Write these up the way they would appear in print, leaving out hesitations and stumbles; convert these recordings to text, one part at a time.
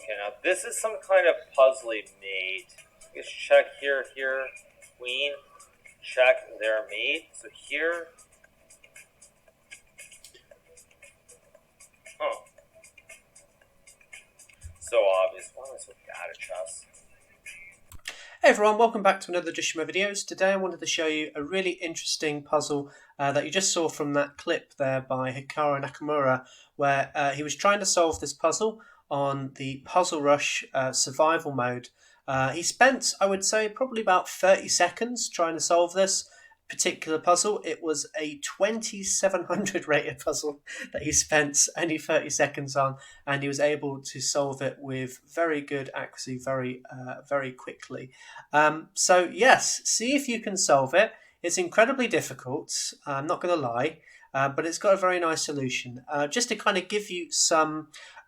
Okay, now this is some kind of puzzly mate. Let's check here, queen. Check their mate. So here. Oh. So obvious. Why am I so bad at chess? Hey everyone, welcome back to another edition of my videos. Today I wanted to show you a really interesting puzzle that you just saw from that clip there by Hikaru Nakamura, where he was trying to solve this puzzle on the Puzzle Rush survival mode. He spent, I would say, probably about 30 seconds trying to solve this particular puzzle. It was a 2700 rated puzzle that he spent only 30 seconds on, and he was able to solve it with very good accuracy very quickly. So yes, see if you can solve it. It's incredibly difficult, I'm not going to lie, but it's got a very nice solution. Just to kind of give you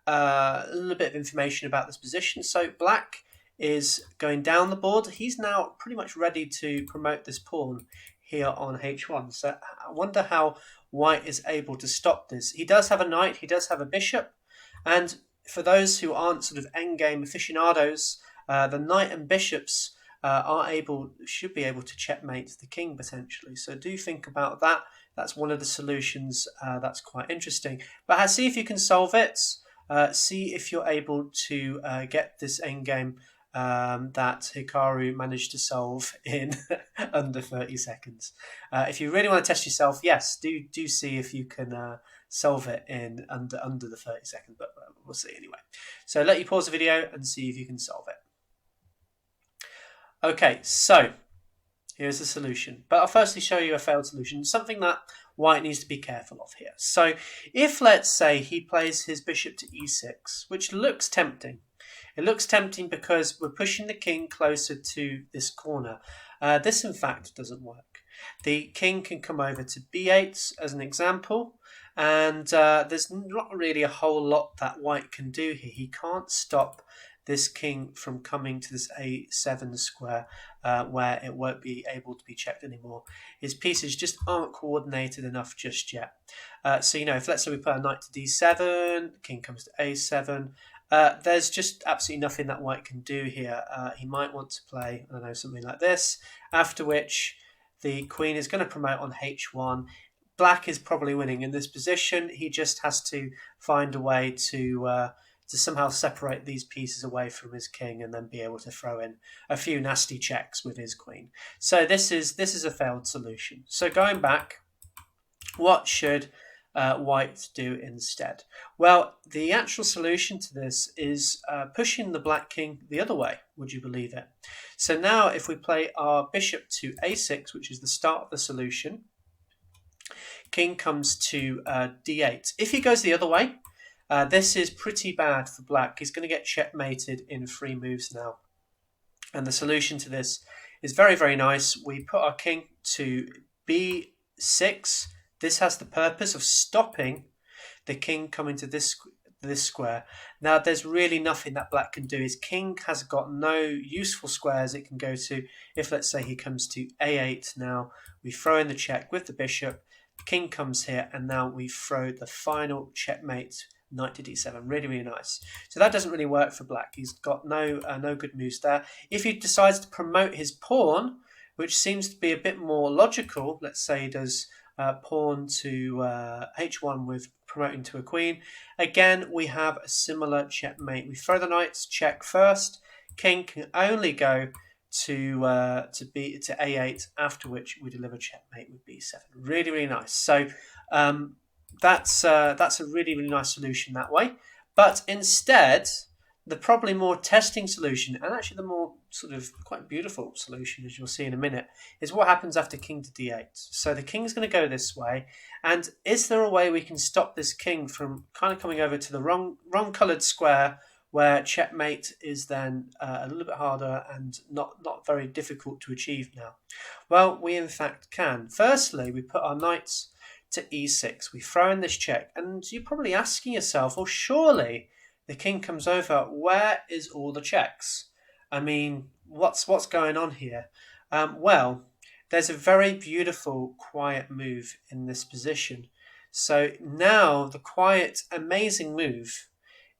a little bit of information about this position. So black is going down the board. He's now pretty much ready to promote this pawn here on h1. So I wonder how white is able to stop this. He does have a knight, he does have a bishop, and for those who aren't sort of endgame aficionados, the knight and bishops should be able to checkmate the king potentially. So do think about that. That's one of the solutions that's quite interesting. But see if you can solve it. See if you're able to get this endgame that Hikaru managed to solve in under 30 seconds. If you really want to test yourself, yes, do see if you can solve it in under the 30 seconds, but we'll see anyway. So let you pause the video and see if you can solve it. Okay, so here's the solution, but I'll firstly show you a failed solution, something that white needs to be careful of here. So if, let's say, he plays his bishop to e6, which looks tempting. It looks tempting because we're pushing the king closer to this corner. This, in fact, doesn't work. The king can come over to b8 as an example, and there's not really a whole lot that white can do here. He can't stop this king from coming to this a7 square where it won't be able to be checked anymore. His pieces just aren't coordinated enough just yet. So, if let's say we put a knight to d7, king comes to a7, there's just absolutely nothing that white can do here. He might want to play, I don't know, something like this, after which the queen is going to promote on h1. Black is probably winning in this position. He just has to find a way to somehow separate these pieces away from his king and then be able to throw in a few nasty checks with his queen. So this is a failed solution. So going back, what should white do instead? Well, the actual solution to this is pushing the black king the other way. Would you believe it? So now if we play our bishop to a6, which is the start of the solution, king comes to d8. If he goes the other way, this is pretty bad for black. He's going to get checkmated in 3 moves now. And the solution to this is very, very nice. We put our king to b6. This has the purpose of stopping the king coming to this square. Now, there's really nothing that black can do. His king has got no useful squares it can go to. If, let's say, he comes to a8 now, we throw in the check with the bishop. The king comes here, and now we throw the final checkmate, knight to d7. Really, really nice. So that doesn't really work for black. He's got no good moves there. If he decides to promote his pawn, which seems to be a bit more logical, let's say he does pawn to h1 with promoting to a queen. Again, we have a similar checkmate. We throw the knights, check first. King can only go to a8, after which we deliver checkmate with b7. Really, really nice. So that's a really, really nice solution that way. But instead, the probably more testing solution, and actually the more sort of quite beautiful solution, as you'll see in a minute, is what happens after king to d8. So the king's going to go this way, and is there a way we can stop this king from kind of coming over to the wrong coloured square, where checkmate is then a little bit harder and not very difficult to achieve now? Well, we in fact can. Firstly, we put our knights to e6. We throw in this check, and you're probably asking yourself, well, surely the king comes over. Where is all the checks? I mean, what's going on here? Well, there's a very beautiful, quiet move in this position. So now the quiet, amazing move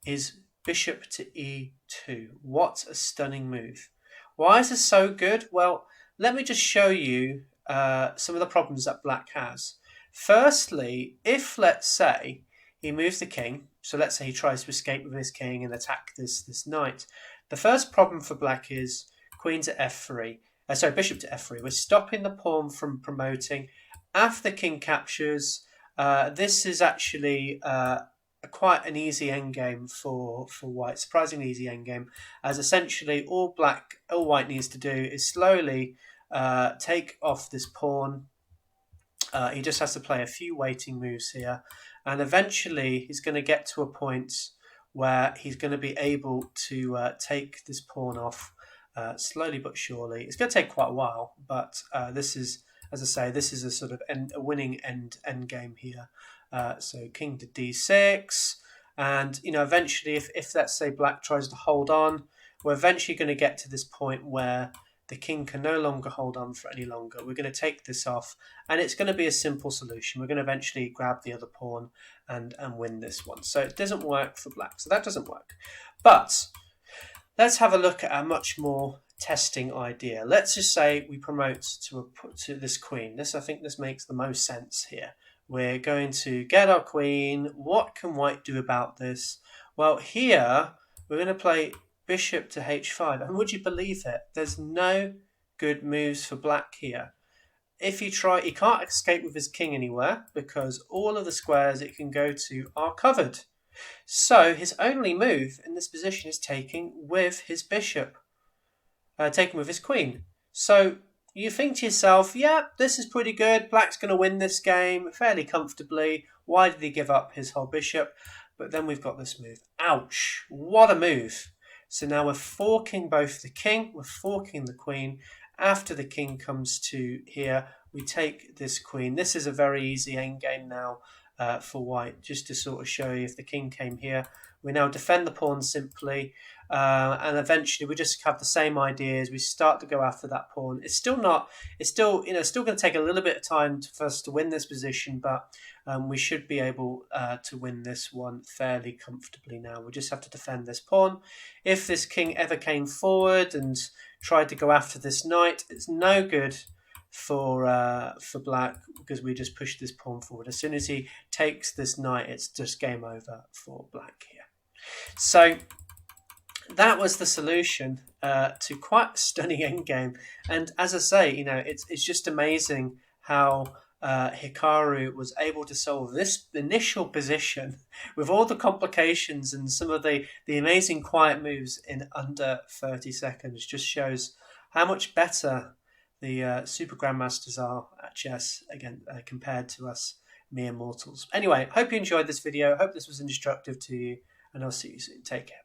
is bishop to e2. What a stunning move. Why is this so good? Well, let me just show you some of the problems that black has. Firstly, if, let's say, he moves the king, so let's say he tries to escape with his king and attack this knight. The first problem for black is queen to f3. Bishop to f3. We're stopping the pawn from promoting. After the king captures, this is actually quite an easy endgame for white, surprisingly easy endgame, as essentially all white needs to do is slowly take off this pawn. He just has to play a few waiting moves here, and eventually he's going to get to a point where he's going to be able to take this pawn off slowly but surely. It's going to take quite a while, but this is, as I say, this is a sort of a winning end game here. So king to d6, and eventually, if let's say black tries to hold on, we're eventually going to get to this point where the king can no longer hold on for any longer. We're going to take this off, and it's going to be a simple solution. We're going to eventually grab the other pawn and win this one. So it doesn't work for black. So that doesn't work. But let's have a look at a much more testing idea. Let's just say we promote to this queen. I think this makes the most sense here. We're going to get our queen. What can white do about this? Well, here we're going to play bishop to h5, and would you believe it? There's no good moves for black here. If you try, he can't escape with his king anywhere because all of the squares it can go to are covered. So his only move in this position is taking with his bishop, taking with his queen. So you think to yourself, yeah, this is pretty good. Black's going to win this game fairly comfortably. Why did he give up his whole bishop? But then we've got this move. Ouch, what a move. So now we're forking both the king, we're forking the queen. After the king comes to here, we take this queen. This is a very easy endgame now for white, just to sort of show you if the king came here. We now defend the pawn simply, and eventually we just have the same ideas. We start to go after that pawn. It's still going to take a little bit of time for us to win this position, but we should be able to win this one fairly comfortably now. We just have to defend this pawn. If this king ever came forward and tried to go after this knight, it's no good for black because we just push this pawn forward. As soon as he takes this knight, it's just game over for black here. So that was the solution to quite a stunning endgame. And as I say, it's just amazing how Hikaru was able to solve this initial position with all the complications and some of the amazing quiet moves in under 30 seconds. Just shows how much better the super grandmasters are at chess again compared to us mere mortals. Anyway, hope you enjoyed this video. Hope this was instructive to you, and I'll see you soon. Take care.